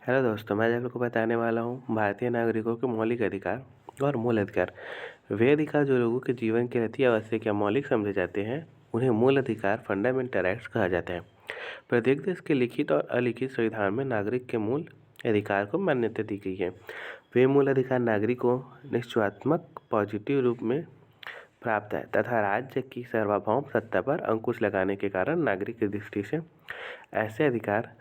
Hello दोस्तों, मैं आज आप लोग को बताने वाला हूँ भारतीय नागरिकों के मौलिक अधिकार और मूल अधिकार। वे अधिकार जो लोगों के जीवन के अति आवश्यक या मौलिक समझे जाते हैं उन्हें मूल अधिकार फंडामेंटल राइट्स कहा जाता है। प्रत्येक देश के लिखित और अलिखित संविधान में नागरिक के मूल अधिकार को मान्यता दी गई है। वे मूल अधिकार नागरिक को निश्चयात्मक पॉजिटिव रूप में प्राप्त है तथा राज्य की सार्वभौम सत्ता पर अंकुश लगाने के कारण नागरिक की दृष्टि से ऐसे अधिकार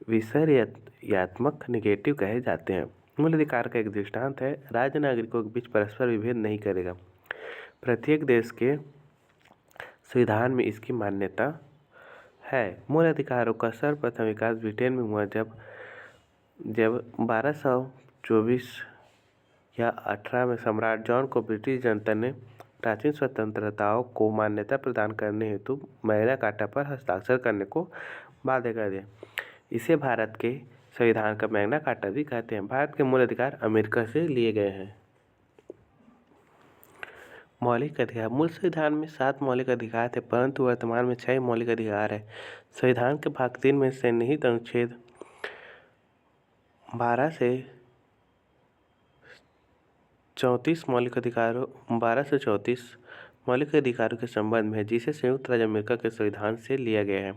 विपर्ययात्मक नेगेटिव कहे जाते हैं। मूल अधिकार का एक दृष्टांत है, राज्य नागरिकों के बीच परस्पर विभेद नहीं करेगा। प्रत्येक देश के संविधान में इसकी मान्यता है। मूल अधिकारों का सर्वप्रथम विकास ब्रिटेन में हुआ जब 1224 या 18 में सम्राट जॉन को ब्रिटिश जनता ने प्राचीन स्वतंत्रताओं को मान्यता प्रदान करने हेतु मैग्ना कार्टा पर हस्ताक्षर करने को बाध्य कर दिया। इसे भारत के संविधान का मैग्ना कार्टा भी कहते हैं। भारत के मूल अधिकार अमेरिका से लिए गए हैं। मौलिक अधिकार। मूल संविधान में 7 मौलिक अधिकार थे, परंतु वर्तमान में 6 मौलिक अधिकार है। संविधान के भाग 3 में से निहित अनुच्छेद 12 से 34 मौलिक अधिकारों के संबंध में है, जिसे संयुक्त राज्य अमेरिका के संविधान से लिया गया है।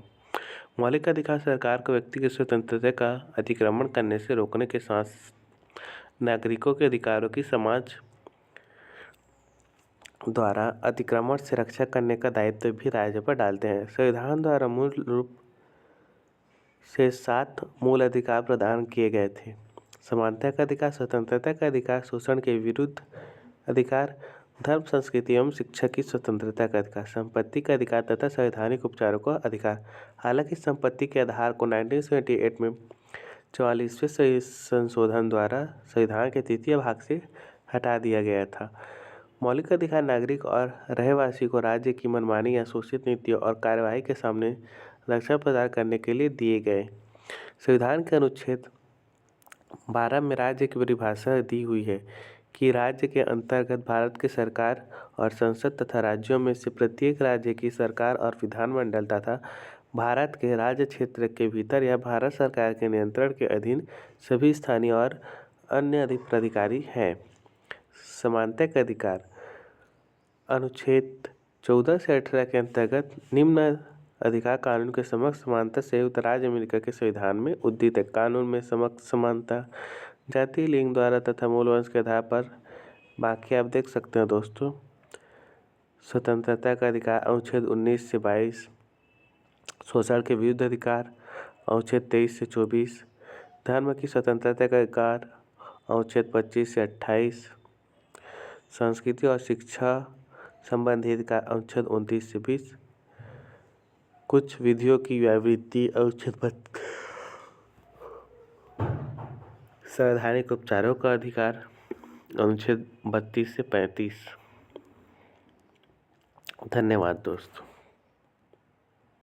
मौलिक अधिकार सरकार को व्यक्ति की स्वतंत्रता का अतिक्रमण करने से रोकने के साथ नागरिकों के अधिकारों की समाज द्वारा अतिक्रमण से रक्षा करने का दायित्व भी राज्य पर डालते हैं। संविधान द्वारा मूल रूप से 7 मूल अधिकार प्रदान किए गए थे। समानता का अधिकार, स्वतंत्रता का अधिकार, शोषण के विरुद्ध अधिकार, धर्म, संस्कृति एवं शिक्षा की स्वतंत्रता का अधिकार, संपत्ति का अधिकार तथा संवैधानिक उपचारों का अधिकार। हालांकि संपत्ति के आधार को 1978 में 44वें संशोधन द्वारा संविधान के तृतीय भाग से हटा दिया गया था। मौलिक अधिकार नागरिक और रहवासी को राज्य की मनमानी या शोषित नीतियों और कार्यवाही के सामने रक्षा प्रदान करने के लिए दिए गए। संविधान के अनुच्छेद 12 में राज्य की परिभाषा दी हुई है कि राज्य के अंतर्गत भारत की सरकार और संसद तथा राज्यों में से प्रत्येक राज्य की सरकार और विधानमंडल तथा भारत के राज्य क्षेत्र के भीतर या भारत सरकार के नियंत्रण के अधीन सभी स्थानीय और अन्य प्राधिकारी हैं। समानता का अधिकार। अनुच्छेद 14 से 18 के अंतर्गत निम्न अधिकार कानून के समक्ष समानता संयुक्त राज्य अमेरिका के संविधान में उद्दीत है। कानून में समक्ष समानता जाति, लिंग द्वारा तथा मूल वंश के आधार पर। बाकी आप देख सकते हैं दोस्तों। स्वतंत्रता का अधिकार अनुच्छेद 19 से 22, शोषण के विरुद्ध अधिकार अनुच्छेद 23 से 24, धर्म की स्वतंत्रता का अधिकार अनुच्छेद 25 से 28, संस्कृति और शिक्षा संबंधी अधिकार अनुच्छेद 29 से 20, कुछ विधियों की व्यावृत्ति अनुच्छेद 32, संवैधानिक उपचारों का अधिकार अनुच्छेद 32 से 35। धन्यवाद दोस्तों।